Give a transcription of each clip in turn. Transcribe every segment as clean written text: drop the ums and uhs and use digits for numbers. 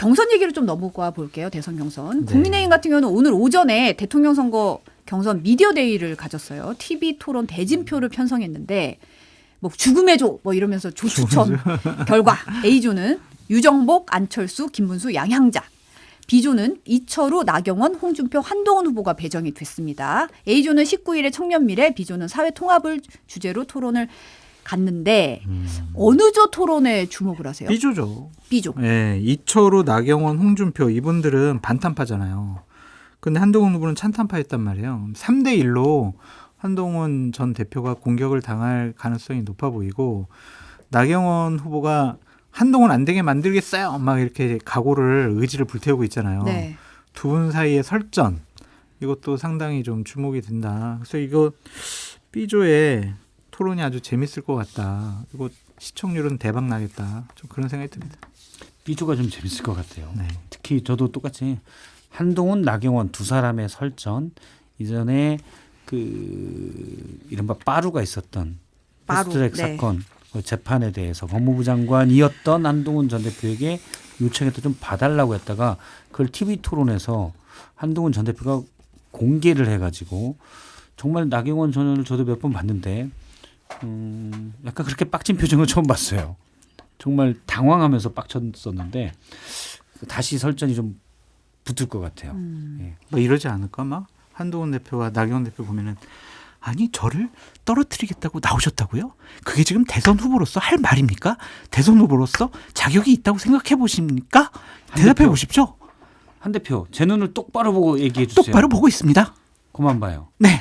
경선 얘기를 좀 넘어가 볼게요. 대선 경선. 네. 국민의힘 같은 경우는 오늘 오전에 대통령 선거 경선 미디어 데이를 가졌어요. TV 토론 대진표를 편성했는데 뭐 죽음의 조 뭐 이러면서 조추천 결과 A조는 유정복, 안철수, 김문수, 양향자. B조는 이철우, 나경원, 홍준표, 한동훈 후보가 배정이 됐습니다. A조는 19일에 청년미래, B조는 사회통합을 주제로 토론을 갔는데 어느 조 토론에 주목을 하세요? B조죠. B조. 네, 이철우, 나경원, 홍준표 이분들은 반탄파잖아요. 근데 한동훈 후보는 찬탄파였단 말이에요. 3대 1로 한동훈 전 대표가 공격을 당할 가능성이 높아 보이고 나경원 후보가 한동훈 안 되게 만들겠어요. 막 이렇게 각오를 의지를 불태우고 있잖아요. 네. 두 분 사이의 설전 이것도 상당히 좀 주목이 된다. 그래서 이거 B조의 토론이 아주 재밌을 것 같다. 이거 시청률은 대박 나겠다. 좀 그런 생각이 듭니다. B조가 좀 재밌을 것 같아요. 네. 특히 저도 똑같이 한동훈, 나경원 두 사람의 설전 이전에 그 이른바 빠루가 있었던 빠루, 패스트트랙 네. 사건 그 재판에 대해서 법무부 장관이었던 한동훈 전 대표에게 요청해서 좀 봐달라고 했다가 그걸 TV 토론에서 한동훈 전 대표가 공개를 해가지고 정말 나경원 전 의원을 저도 몇 번 봤는데 약간 그렇게 빡친 표정을 처음 봤어요. 정말 당황하면서 빡쳤었는데 다시 설전이 좀 붙을 것 같아요. 예. 뭐 이러지 않을까? 막 한동훈 대표와 나경원 대표 보면은 아니 저를 떨어뜨리겠다고 나오셨다고요? 그게 지금 대선 후보로서 할 말입니까? 대선 후보로서 자격이 있다고 생각해 보십니까? 대답해 대표. 보십시오. 한 대표 제 눈을 똑바로 보고 얘기해 주세요. 똑바로 보고 있습니다. 그만 봐요. 네.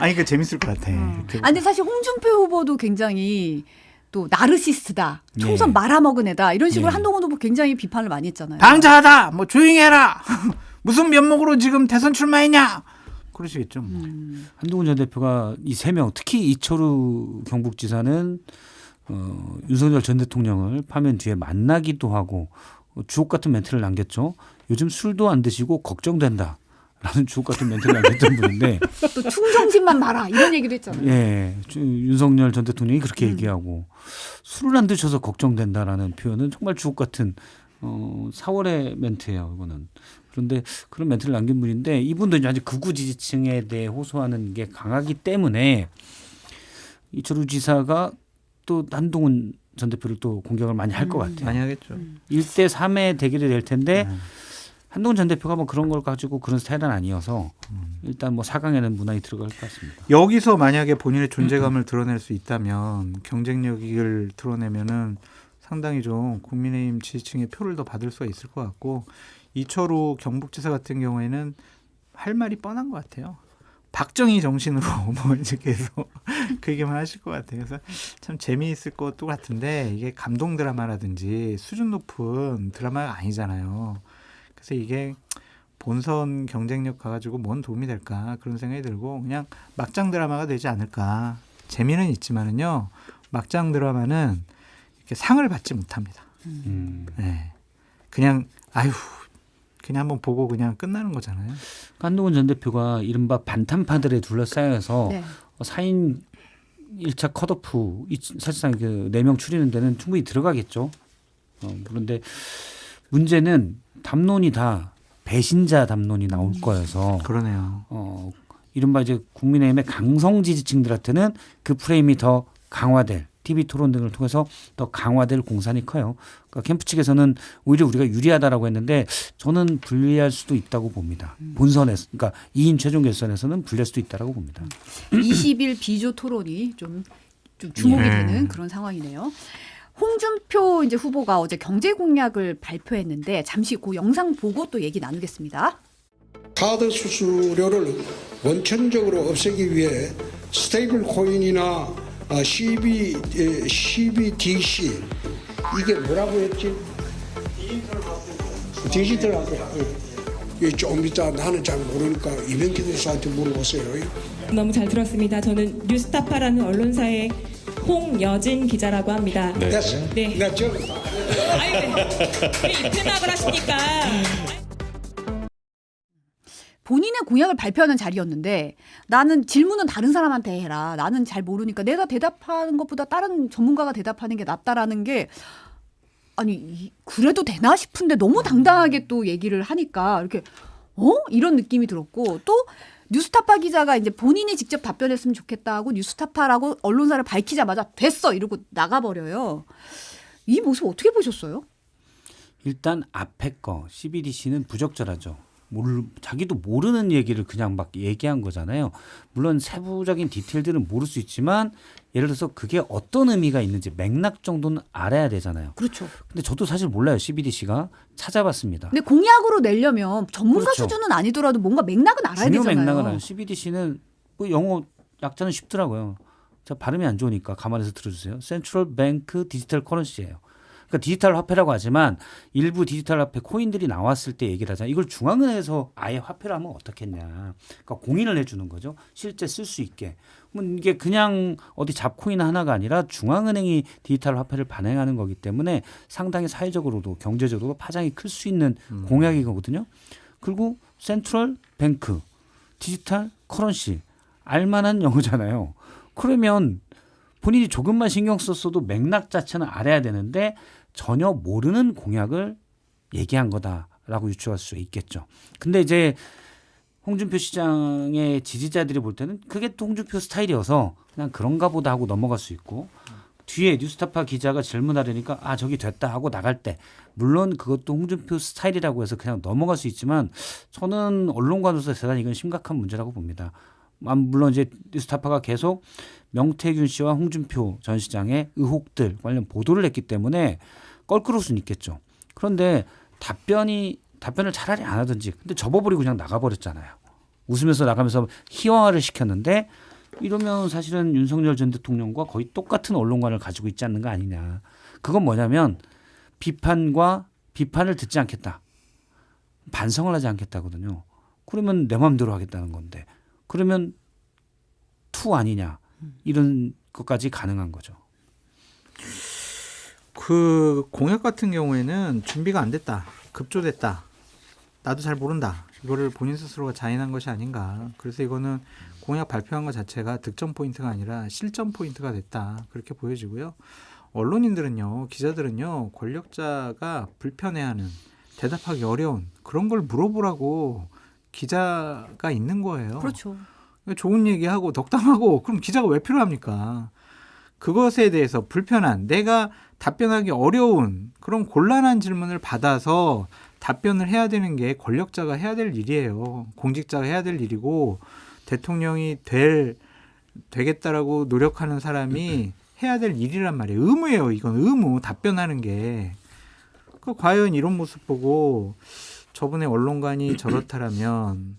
아니 그 재밌을 것 같아. 이렇게. 아니 근데 사실 홍준표 후보도 굉장히 또 나르시스트다. 총선 네. 말아먹은 애다. 이런 식으로 네. 한동훈 후보 굉장히 비판을 많이 했잖아요. 방자하다. 뭐 조용히 해라. 무슨 면목으로 지금 대선 출마했냐? 그러시겠죠. 한동훈 전 대표가 이 세 명 특히 이철우 경북지사는 윤석열 전 대통령을 파면 뒤에 만나기도 하고 주옥 같은 멘트를 남겼죠. 요즘 술도 안 드시고 걱정된다. 라는 주옥 같은 멘트를 남겼던 분인데 또 충성심만 봐라. 이런 얘기도 했잖아요. 예, 윤석열 전 대통령이 그렇게 얘기하고 술을 안 드셔서 걱정된다라는 표현은 정말 주옥 같은 4월의 멘트예요. 이거는. 그런데 그런 멘트를 남긴 분인데 이분도 이제 아직 극우 지지층에 대해 호소하는 게 강하기 때문에 이철우 지사가 또 한동훈 전 대표를 또 공격을 많이 할 것 같아요. 많이 하겠죠. 1대 3의 대결이 될 텐데 한동훈 전 대표가 뭐 그런 걸 가지고 그런 스타일은 아니어서 일단 뭐 4강에는 무난히 들어갈 것 같습니다. 여기서 만약에 본인의 존재감을 드러낼 수 있다면 경쟁력을 드러내면은 상당히 좀 국민의힘 지지층의 표를 더 받을 수가 있을 것 같고 이철우 경북지사 같은 경우에는 할 말이 뻔한 것 같아요. 박정희 정신으로 뭐 이제 계속 그 얘기만 하실 것 같아요. 그래서 참 재미있을 것도 같은데 이게 감동 드라마라든지 수준 높은 드라마가 아니잖아요. 그래서 이게 본선 경쟁력 가지고 뭔 도움이 될까 그런 생각이 들고 그냥 막장 드라마가 되지 않을까. 재미는 있지만은요. 막장 드라마는 이렇게 상을 받지 못합니다. 네. 그냥 아유 그냥 한번 보고 그냥 끝나는 거잖아요. 한동훈 전 대표가 이른바 반탄파들에 둘러싸여서 네. 4인 1차 컷오프 사실상 그 4명 추리는 데는 충분히 들어가겠죠. 그런데 문제는 담론이 다 배신자 담론이 나올 거여서 그러네요. 이른바 이제 국민의힘의 강성 지지층들한테는 그 프레임이 더 강화될 TV 토론 등을 통해서 더 강화될 공산이 커요. 그러니까 캠프 측에서는 오히려 우리가 유리하다라고 했는데 저는 불리할 수도 있다고 봅니다. 본선에서 그러니까 2인 최종 결선에서는 불리할 수도 있다라고 봅니다. 20일 B조 토론이 좀 주목이 예. 되는 그런 상황이네요. 홍준표 이제 후보가 어제 경제 공약을 발표했는데 잠시 그 영상 보고 또 얘기 나누겠습니다. 카드 수수료를 원천적으로 없애기 위해 스테이블 코인이나 CBDC 이게 뭐라고 했지? 디지털 화폐. 좀 이따 나는 잘 모르니까 이명기 교수한테 물어보세요. 너무 잘 들었습니다. 저는 뉴스타파라는 언론사의 홍여진 기자라고 합니다. 네. 네. 나 저. 아유, 왜 입퇴막을 하십니까? 본인의 공약을 발표하는 자리였는데 나는 질문은 다른 사람한테 해라. 나는 잘 모르니까 내가 대답하는 것보다 다른 전문가가 대답하는 게 낫다라는 게 그래도 되나 싶은데 너무 당당하게 또 얘기를 하니까 이렇게 이런 느낌이 들었고 또 뉴스타파 기자가 이제 본인이 직접 답변했으면 좋겠다 하고 뉴스타파라고 언론사를 밝히자마자 됐어 이러고 나가버려요. 이 모습 어떻게 보셨어요? 일단 앞에 거 CBDC는 부적절하죠. 자기도 모르는 얘기를 그냥 막 얘기한 거잖아요. 물론 세부적인 디테일들은 모를 수 있지만 예를 들어서 그게 어떤 의미가 있는지 맥락 정도는 알아야 되잖아요. 그렇죠. 근데 저도 사실 몰라요. CBDC가 찾아봤습니다. 근데 공약으로 내려면 전문가 그렇죠. 수준은 아니더라도 뭔가 맥락은 알아야 중요 되잖아요. 맥락은 알아요. CBDC는 뭐 영어 약자는 쉽더라고요. 자, 발음이 안 좋으니까 감안해서 들어주세요. Central Bank Digital Currency예요. 그러니까 디지털 화폐라고 하지만 일부 디지털 화폐 코인들이 나왔을 때 얘기를 하잖아요. 이걸 중앙은행에서 아예 화폐로 하면 어떻겠냐. 그러니까 공인을 해주는 거죠. 실제 쓸 수 있게. 이게 그냥 어디 잡코인 하나가 아니라 중앙은행이 디지털 화폐를 발행하는 거기 때문에 상당히 사회적으로도 경제적으로도 파장이 클 수 있는 공약이거든요. 그리고 센트럴 뱅크, 디지털 커런시 알만한 영어잖아요. 그러면 본인이 조금만 신경 썼어도 맥락 자체는 알아야 되는데 전혀 모르는 공약을 얘기한 거다라고 유추할 수 있겠죠. 근데 이제 홍준표 시장의 지지자들이 볼 때는 그게 또 홍준표 스타일이어서 그냥 그런가 보다 하고 넘어갈 수 있고 뒤에 뉴스타파 기자가 질문하려니까 저기 됐다 하고 나갈 때 물론 그것도 홍준표 스타일이라고 해서 그냥 넘어갈 수 있지만 저는 언론관으로서 대단히 이건 심각한 문제라고 봅니다. 물론 이제 뉴스타파가 계속 명태균 씨와 홍준표 전 시장의 의혹들 관련 보도를 했기 때문에 껄끄러울 수는 있겠죠. 그런데 답변을 차라리 안 하든지 근데 접어버리고 그냥 나가버렸잖아요. 웃으면서 나가면서 희화화를 시켰는데 이러면 사실은 윤석열 전 대통령과 거의 똑같은 언론관을 가지고 있지 않는 거 아니냐. 그건 뭐냐면 비판을 듣지 않겠다. 반성을 하지 않겠다거든요. 그러면 내 마음대로 하겠다는 건데 그러면 투 아니냐. 이런 것까지 가능한 거죠. 그 공약 같은 경우에는 준비가 안 됐다. 급조됐다. 나도 잘 모른다. 이거를 본인 스스로가 자인한 것이 아닌가. 그래서 이거는 공약 발표한 것 자체가 득점 포인트가 아니라 실점 포인트가 됐다. 그렇게 보여지고요. 언론인들은요. 기자들은요. 권력자가 불편해하는 대답하기 어려운 그런 걸 물어보라고 기자가 있는 거예요. 그렇죠. 좋은 얘기하고 덕담하고 그럼 기자가 왜 필요합니까? 그것에 대해서 불편한 내가 답변하기 어려운 그런 곤란한 질문을 받아서 답변을 해야 되는 게 권력자가 해야 될 일이에요. 공직자가 해야 될 일이고 대통령이 되겠다라고 노력하는 사람이 해야 될 일이란 말이에요. 의무예요. 이건 의무 답변하는 게. 과연 이런 모습 보고 저번에 언론관이 저렇다라면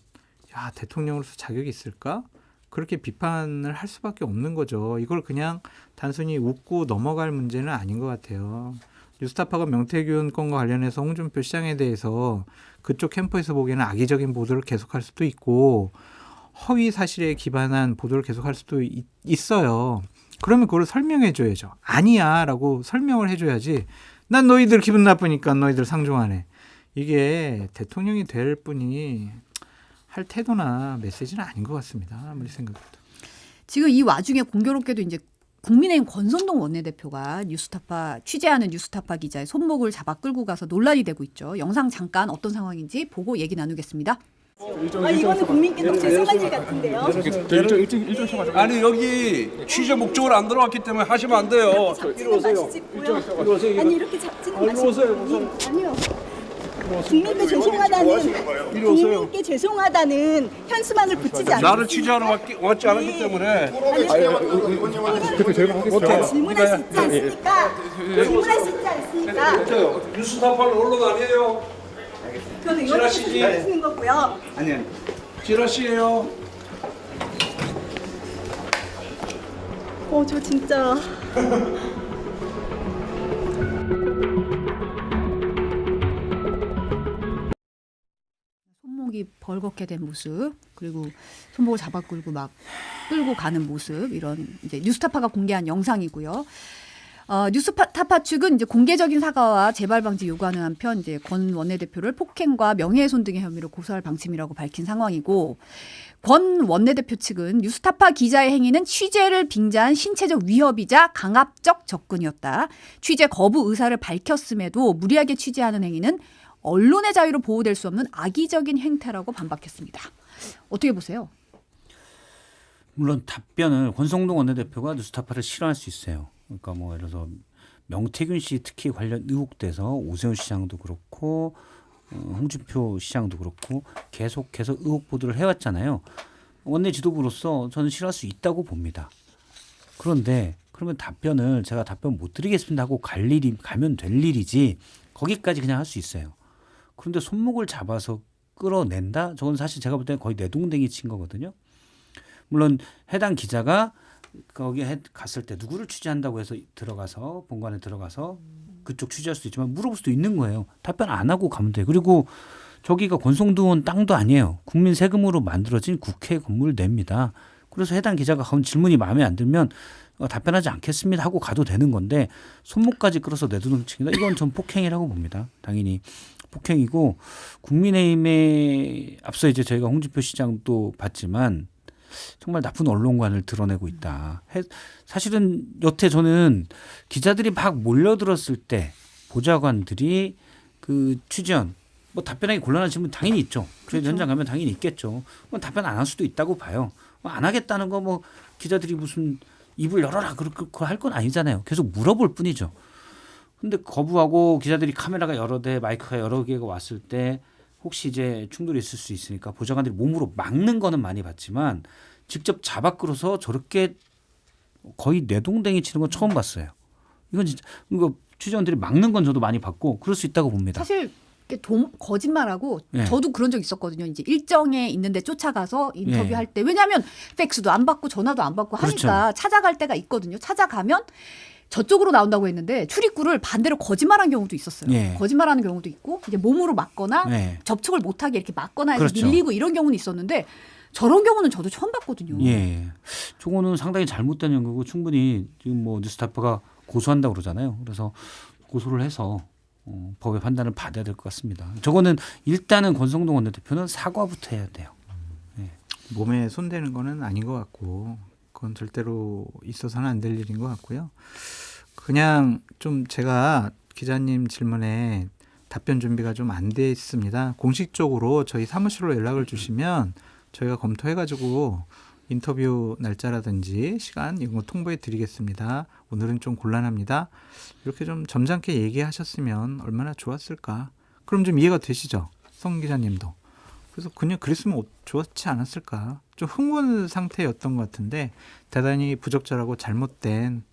야, 대통령으로서 자격이 있을까? 그렇게 비판을 할 수밖에 없는 거죠. 이걸 그냥 단순히 웃고 넘어갈 문제는 아닌 것 같아요. 뉴스타파가 명태균 건과 관련해서 홍준표 시장에 대해서 그쪽 캠프에서 보기에는 악의적인 보도를 계속할 수도 있고 허위 사실에 기반한 보도를 계속할 수도 있어요. 그러면 그걸 설명해 줘야죠. 아니야 라고 설명을 해줘야지 난 너희들 기분 나쁘니까 너희들 상종하네. 이게 대통령이 될 분이 할 태도나 메시지는 아닌 것 같습니다. 아무리 생각해도. 지금 이 와중에 공교롭게도 이제 국민의힘 권성동 원내대표가 취재하는 뉴스타파 기자의 손목을 잡아 끌고 가서 논란이 되고 있죠. 영상 잠깐 어떤 상황인지 보고 얘기 나누겠습니다. 이거는 국민께 너무 죄송한 일 같은데요. 아니 여기 취재 목적으로 안 들어왔기 때문에 하시면 안 돼요. 잡지는 마시고요. 아니 이렇게 잡지는 마시고. 아니요. 국민께 죄송하다는 현수막을 붙이지 않았어요. 나를 취재하러 왔지 않았기 때문에. 질문할 수 있지 않습니까? 질문할 수 있지 않습니까? 뉴스타파는 언론 아니에요. 그건 의원님께서 해주시는 거고요. 지라시예요. 저 진짜. 손목이 벌겋게 된 모습 그리고 손목을 잡아 끌고 가는 모습 이런 이제 뉴스타파가 공개한 영상이고요. 뉴스타파 측은 이제 공개적인 사과와 재발 방지 요구하는 한편 이제 권 원내대표를 폭행과 명예훼손 등의 혐의로 고소할 방침이라고 밝힌 상황이고 권 원내대표 측은 뉴스타파 기자의 행위는 취재를 빙자한 신체적 위협이자 강압적 접근이었다. 취재 거부 의사를 밝혔음에도 무리하게 취재하는 행위는 언론의 자유로 보호될 수 없는 악의적인 행태라고 반박했습니다. 어떻게 보세요? 물론 답변을 권성동 원내대표가 뉴스타파를 싫어할 수 있어요. 그러니까 뭐 예를 들어서 명태균 씨 특히 관련 의혹돼서 오세훈 시장도 그렇고 홍준표 시장도 그렇고 계속해서 의혹 보도를 해왔잖아요. 원내 지도부로서 저는 싫어할 수 있다고 봅니다. 그런데 그러면 답변을 제가 답변 못 드리겠습니다 하고 가면 될 일이지 거기까지 그냥 할 수 있어요. 그런데 손목을 잡아서 끌어낸다? 저건 사실 제가 볼 때는 거의 내동댕이 친 거거든요. 물론 해당 기자가 거기에 갔을 때 누구를 취재한다고 해서 들어가서 본관에 들어가서 그쪽 취재할 수도 있지만 물어볼 수도 있는 거예요. 답변 안 하고 가면 돼요. 그리고 저기가 권성동 땅도 아니에요. 국민 세금으로 만들어진 국회 건물 내입니다. 그래서 해당 기자가 한 질문이 마음에 안 들면 답변하지 않겠습니다 하고 가도 되는 건데 손목까지 끌어서 내두둥치기다. 이건 전 폭행이라고 봅니다. 당연히 폭행이고 국민의힘에 앞서 이제 저희가 홍준표 시장도 봤지만 정말 나쁜 언론관을 드러내고 있다. 사실은 여태 저는 기자들이 막 몰려들었을 때 보좌관들이 그 취재원 뭐 답변하기 곤란한 질문 당연히 있죠. 그래서 현장 가면 당연히 있겠죠. 답변 안 할 수도 있다고 봐요. 안 하겠다는 거 뭐 기자들이 무슨 입을 열어라 그렇게 할 건 아니잖아요. 계속 물어볼 뿐이죠. 근데 거부하고 기자들이 카메라가 여러 대 마이크가 여러 개가 왔을 때 혹시 이제 충돌이 있을 수 있으니까 보좌관들이 몸으로 막는 거는 많이 봤지만 직접 잡아 끌어서 저렇게 거의 내동댕이 치는 건 처음 봤어요. 이건 진짜 이거 취재원들이 막는 건 저도 많이 봤고 그럴 수 있다고 봅니다. 사실 거짓말하고 네. 저도 그런 적 있었거든요. 이제 일정에 있는데 쫓아가서 인터뷰할 때 왜냐하면 팩스도 안 받고 전화도 안 받고 하니까 찾아갈 때가 있거든요. 찾아가면 저쪽으로 나온다고 했는데 출입구를 반대로 거짓말한 경우도 있었어요. 거짓말하는 경우도 있고 이제 몸으로 막거나 접촉을 못하게 이렇게 막거나 해서 밀리고 이런 경우는 있었는데 저런 경우는 저도 처음 봤거든요. 예, 저거는 상당히 잘못된 연구고 충분히 지금 뭐 뉴스타파가 고소한다고 그러잖아요. 그래서 고소를 해서 법의 판단을 받아야 될 것 같습니다. 저거는 일단은 권성동 원내대표는 사과부터 해야 돼요. 몸에 손대는 거는 아닌 것 같고 그건 절대로 있어서는 안 될 일인 것 같고요. 그냥 좀 제가 기자님 질문에 답변 준비가 좀 안 돼 있습니다. 공식적으로 저희 사무실로 연락을 주시면 저희가 검토해가지고 인터뷰 날짜라든지 시간 이런 거 통보해 드리겠습니다. 오늘은 좀 곤란합니다. 이렇게 좀 점잖게 얘기하셨으면 얼마나 좋았을까. 그럼 좀 이해가 되시죠? 성 기자님도. 그래서 그냥 그랬으면 좋았지 않았을까. 좀 흥분 상태였던 것 같은데 대단히 부적절하고 잘못된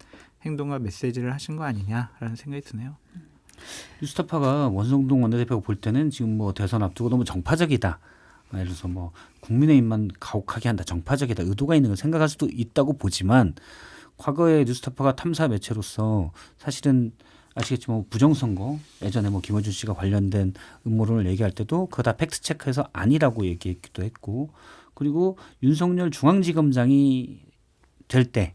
행동과 메시지를 하신 거 아니냐라는 생각이 드네요. 뉴스타파가 권성동 원내대표가 볼 때는 지금 뭐 대선 앞두고 너무 정파적이다. 예를 들어서 뭐 국민의힘만 가혹하게 한다. 정파적이다. 의도가 있는 걸 생각할 수도 있다고 보지만 과거에 뉴스타파가 탐사 매체로서 사실은 아시겠지만 부정선거 예전에 뭐 김어준 씨가 관련된 음모론을 얘기할 때도 그거 다 팩트체크해서 아니라고 얘기했기도 했고 그리고 윤석열 중앙지검장이 될 때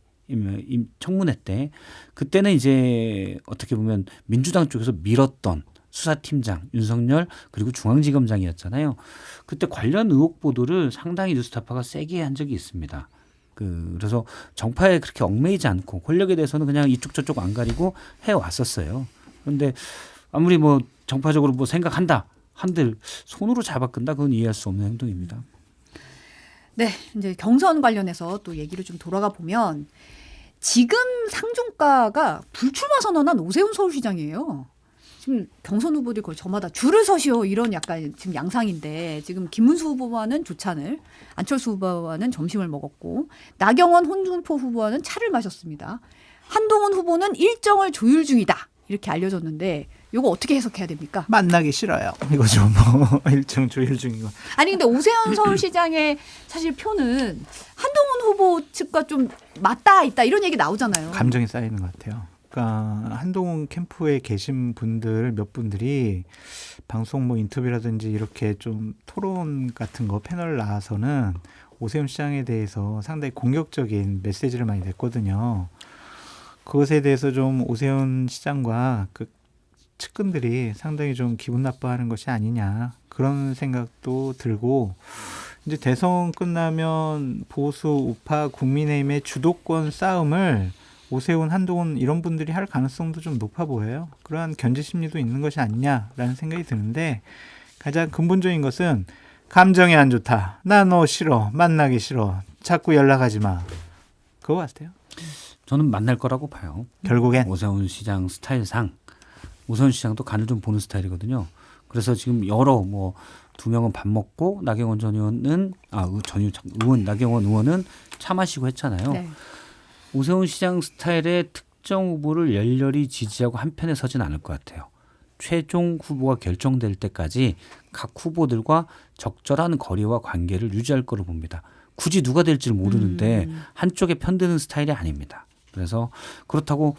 청문회 때 그때는 이제 어떻게 보면 민주당 쪽에서 밀었던 수사팀장 윤석열 그리고 중앙지검장이었잖아요. 그때 관련 의혹 보도를 상당히 뉴스타파가 세게 한 적이 있습니다. 그래서 정파에 그렇게 얽매이지 않고 권력에 대해서는 그냥 이쪽 저쪽 안 가리고 해왔었어요. 그런데 아무리 뭐 정파적으로 뭐 생각한다 한들 손으로 잡아 끈다 그건 이해할 수 없는 행동입니다. 네, 이제 경선 관련해서 또 얘기를 좀 돌아가 보면 지금 상중가가 불출마 선언한 오세훈 서울시장이에요. 지금 경선 후보들이 거의 저마다 줄을 서시오 이런 약간 지금 양상인데 지금 김문수 후보와는 조찬을 안철수 후보와는 점심을 먹었고 나경원 홍준표 후보와는 차를 마셨습니다. 한동훈 후보는 일정을 조율 중이다 이렇게 알려졌는데 이거 어떻게 해석해야 됩니까? 만나기 싫어요. 이거죠. 뭐 일정 조율 중인 거. 아니 근데 오세훈 서울시장의 사실 표는 한동훈 후보 측과 좀 맞닿아 있다 이런 얘기 나오잖아요. 감정이 쌓이는 것 같아요. 그러니까 한동훈 캠프에 계신 분들 몇 분들이 방송 뭐 인터뷰라든지 이렇게 좀 토론 같은 거 패널 나와서는 오세훈 시장에 대해서 상당히 공격적인 메시지를 많이 냈거든요. 그것에 대해서 좀 오세훈 시장과 그 측근들이 상당히 좀 기분 나빠하는 것이 아니냐 그런 생각도 들고 이제 대선 끝나면 보수 우파 국민의힘의 주도권 싸움을 오세훈, 한동훈 이런 분들이 할 가능성도 좀 높아 보여요. 그러한 견제 심리도 있는 것이 아니냐라는 생각이 드는데 가장 근본적인 것은 감정이 안 좋다. 나 너 싫어. 만나기 싫어. 자꾸 연락하지 마. 그거 같아요. 저는 만날 거라고 봐요. 결국엔. 오세훈 시장 스타일상 오세훈 시장도 간을 좀 보는 스타일이거든요. 그래서 지금 여러 뭐 두 명은 밥 먹고 나경원 전 의원은 나경원 의원은 차 마시고 했잖아요. 네. 오세훈 시장 스타일의 특정 후보를 열렬히 지지하고 한편에 서진 않을 것 같아요. 최종 후보가 결정될 때까지 각 후보들과 적절한 거리와 관계를 유지할 거로 봅니다. 굳이 누가 될지를 모르는데 한쪽에 편드는 스타일이 아닙니다. 그래서 그렇다고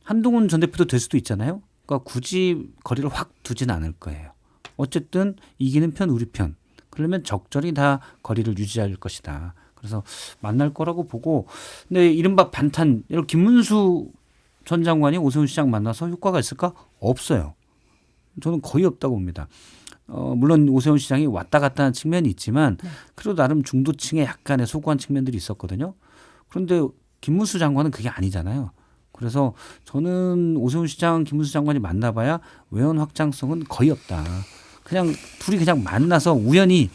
한동훈 전 대표도 될 수도 있잖아요. 그러니까 굳이 거리를 확 두진 않을 거예요. 어쨌든 이기는 편 우리 편. 그러면 적절히 다 거리를 유지할 것이다. 그래서 만날 거라고 보고 근데 이른바 반탄 이런 김문수 전 장관이 오세훈 시장 만나서 효과가 있을까? 없어요. 저는 거의 없다고 봅니다. 물론 오세훈 시장이 왔다 갔다 하는 측면이 있지만 그래도 나름 중도층에 약간의 소구한 측면들이 있었거든요. 그런데 김문수 장관은 그게 아니잖아요. 그래서 저는 오세훈 시장, 김문수 장관이 만나봐야 외연 확장성은 거의 없다. 그냥 둘이 그냥 만나서 우연히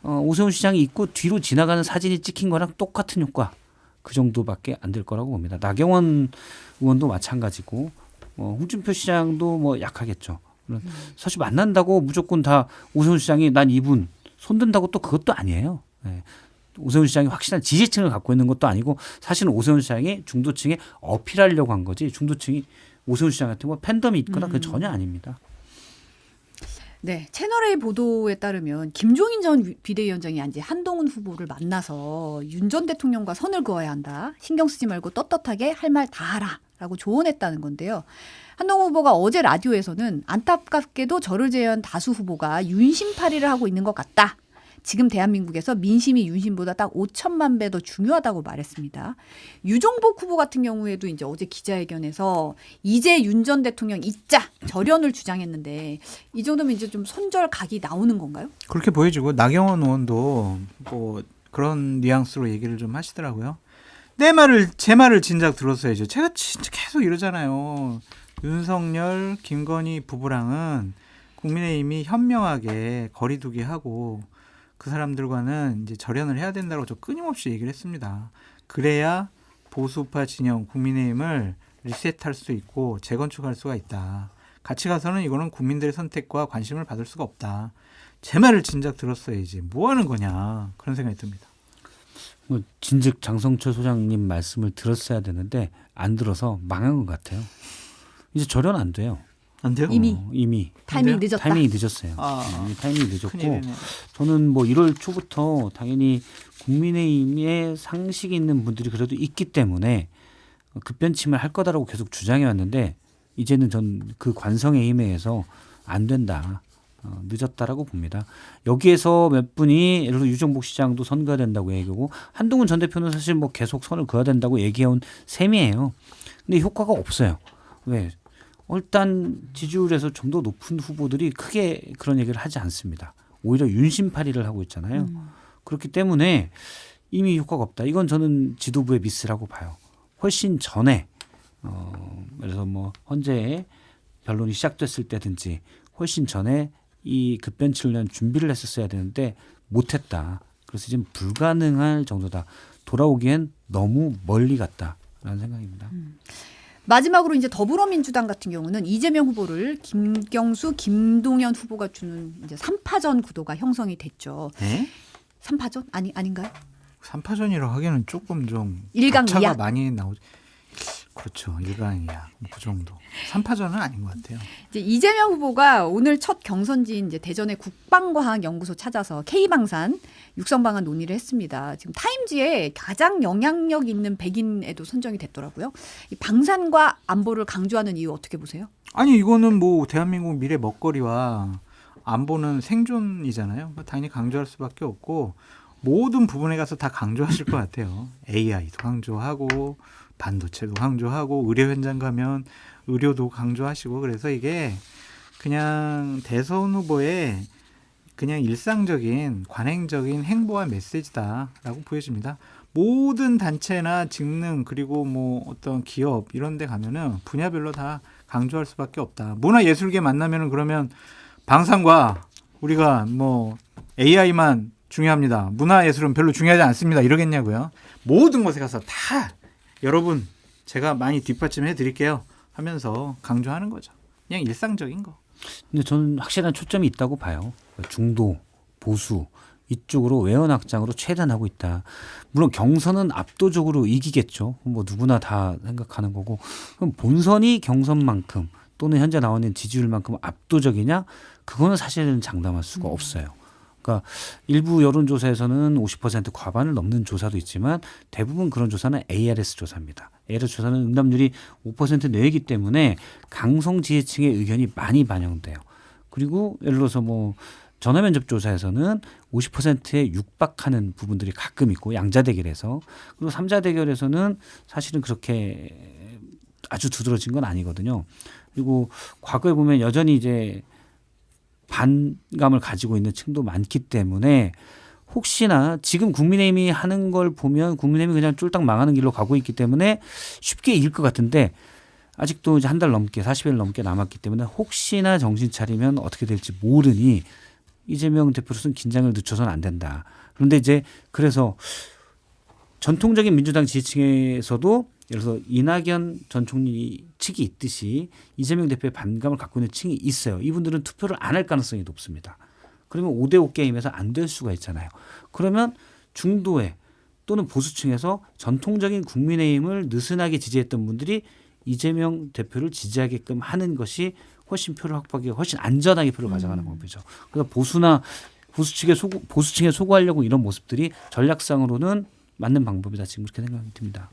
오세훈 시장이 있고 뒤로 지나가는 사진이 찍힌 거랑 똑같은 효과 그 정도밖에 안 될 거라고 봅니다. 나경원 의원도 마찬가지고 홍준표 시장도 뭐 약하겠죠. 사실 만난다고 무조건 다 오세훈 시장이 난 이분 손든다고 또 그것도 아니에요. 네. 오세훈 시장이 확실한 지지층을 갖고 있는 것도 아니고 사실은 오세훈 시장이 중도층에 어필하려고 한 거지 중도층이 오세훈 시장한테 뭐 팬덤이 있거나 그건 전혀 아닙니다. 네, 채널A 보도에 따르면 김종인 전 비대위원장이 이제 한동훈 후보를 만나서 윤 전 대통령과 선을 그어야 한다. 신경 쓰지 말고 떳떳하게 할 말 다 하라라고 조언했다는 건데요. 한동훈 후보가 어제 라디오에서는 안타깝게도 저를 제외한 다수 후보가 윤심팔이를 하고 있는 것 같다. 지금 대한민국에서 민심이 윤심보다 딱 5천만 배 더 중요하다고 말했습니다. 유정복 후보 같은 경우에도 이제 어제 기자회견에서 이제 윤 전 대통령 잊자 절연을 주장했는데 이 정도면 이제 좀 손절 각이 나오는 건가요? 그렇게 보여지고 나경원 의원도 뭐 그런 뉘앙스로 얘기를 좀 하시더라고요. 제 말을 진작 들었어야죠. 제가 진짜 계속 이러잖아요. 윤석열, 김건희 부부랑은 국민의힘이 현명하게 거리두기 하고 그 사람들과는 이제 절연을 해야 된다고 저 끊임없이 얘기를 했습니다. 그래야 보수파 진영 국민의힘을 리셋할 수 있고 재건축할 수가 있다. 같이 가서는 이거는 국민들의 선택과 관심을 받을 수가 없다. 제 말을 진작 들었어야지. 뭐 하는 거냐 그런 생각이 듭니다. 진즉 장성철 소장님 말씀을 들었어야 되는데 안 들어서 망한 것 같아요. 이제 절연 안 돼요. 안 돼요? 이미 타이밍이 늦었다. 타이밍이 늦었어요. 이미 타이밍이 늦었고 큰일이네. 저는 뭐 1월 초부터 당연히 국민의힘에 상식이 있는 분들이 그래도 있기 때문에 급변침을 할 거다라고 계속 주장해 왔는데 이제는 전 그 관성의 힘에 의해서 안 된다. 늦었다라고 봅니다. 여기에서 몇 분이 예를 들어 유정복 시장도 선거해야 된다고 얘기하고 한동훈 전 대표는 사실 뭐 계속 선을 그어야 된다고 얘기해온 셈이에요. 근데 효과가 없어요. 왜? 일단 지지율에서 좀 더 높은 후보들이 크게 그런 얘기를 하지 않습니다. 오히려 윤심팔이를 하고 있잖아요. 그렇기 때문에 이미 효과가 없다. 이건 저는 지도부의 미스라고 봐요. 훨씬 전에 그래서 뭐 헌재 변론이 시작됐을 때든지 훨씬 전에 이 급변치를 위한 준비를 했었어야 되는데 못했다. 그래서 지금 불가능할 정도다. 돌아오기엔 너무 멀리 갔다라는 생각입니다. 마지막으로 이제 더불어민주당 같은 경우는 이재명 후보를 김경수, 김동연 후보가 주는 이제 3파전 구도가 형성이 됐죠. 네? 3파전? 아닌가요? 3파전이라고 하기에는 조금 좀 일강 격차가 이약. 많이 나오죠. 그렇죠. 일강이야. 그 정도. 3파전은 아닌 것 같아요. 이제 이재명 후보가 오늘 첫 경선지인 이제 대전의 국방과학연구소 찾아서 K방산 육성방안 논의를 했습니다. 지금 타임지에 가장 영향력 있는 백인에도 선정이 됐더라고요. 이 방산과 안보를 강조하는 이유 어떻게 보세요? 아니 이거는 뭐 대한민국 미래 먹거리와 안보는 생존이잖아요. 당연히 강조할 수밖에 없고 모든 부분에 가서 다 강조하실 것 같아요. AI도 강조하고 반도체도 강조하고 의료 현장 가면 의료도 강조하시고 그래서 이게 그냥 대선 후보의 그냥 일상적인 관행적인 행보와 메시지다라고 보여집니다. 모든 단체나 직능 그리고 뭐 어떤 기업 이런 데 가면은 분야별로 다 강조할 수밖에 없다. 문화예술계 만나면은 그러면 방산과 우리가 뭐 AI만 중요합니다. 문화예술은 별로 중요하지 않습니다. 이러겠냐고요. 모든 곳에 가서 다 여러분 제가 많이 뒷받침해 드릴게요 하면서 강조하는 거죠. 그냥 일상적인 거. 근데 저는 확실한 초점이 있다고 봐요. 중도, 보수 이쪽으로 외연 확장으로 최대한하고 있다. 물론 경선은 압도적으로 이기겠죠. 뭐 누구나 다 생각하는 거고. 그럼 본선이 경선만큼 또는 현재 나와 있는 지지율만큼 압도적이냐? 그거는 사실은 장담할 수가 없어요. 그러니까 일부 여론조사에서는 50% 과반을 넘는 조사도 있지만 대부분 그런 조사는 ARS 조사입니다. ARS 조사는 응답률이 5% 내외이기 때문에 강성 지지층의 의견이 많이 반영돼요. 그리고 예를 들어서 뭐 전화면접 조사에서는 50%에 육박하는 부분들이 가끔 있고 양자 대결에서 그리고 삼자 대결에서는 사실은 그렇게 아주 두드러진 건 아니거든요. 그리고 과거에 보면 여전히 이제 반감을 가지고 있는 층도 많기 때문에 혹시나 지금 국민의힘이 하는 걸 보면 국민의힘이 그냥 쫄딱 망하는 길로 가고 있기 때문에 쉽게 이길 것 같은데 아직도 이제 한 달 넘게 40일 넘게 남았기 때문에 혹시나 정신 차리면 어떻게 될지 모르니 이재명 대표로서는 긴장을 늦춰서는 안 된다. 그런데 이제 그래서 전통적인 민주당 지지층에서도 예를 들어서 이낙연 전 총리 측이 있듯이 이재명 대표의 반감을 갖고 있는 층이 있어요. 이분들은 투표를 안 할 가능성이 높습니다. 그러면 5대5 게임에서 안 될 수가 있잖아요. 그러면 중도에 또는 보수층에서 전통적인 국민의힘을 느슨하게 지지했던 분들이 이재명 대표를 지지하게끔 하는 것이 훨씬 표를 확보하기 훨씬 안전하게 표를 가져가는 방법이죠. 그래서 보수층에 소구하려고 이런 모습들이 전략상으로는 맞는 방법이다. 지금 그렇게 생각이 듭니다.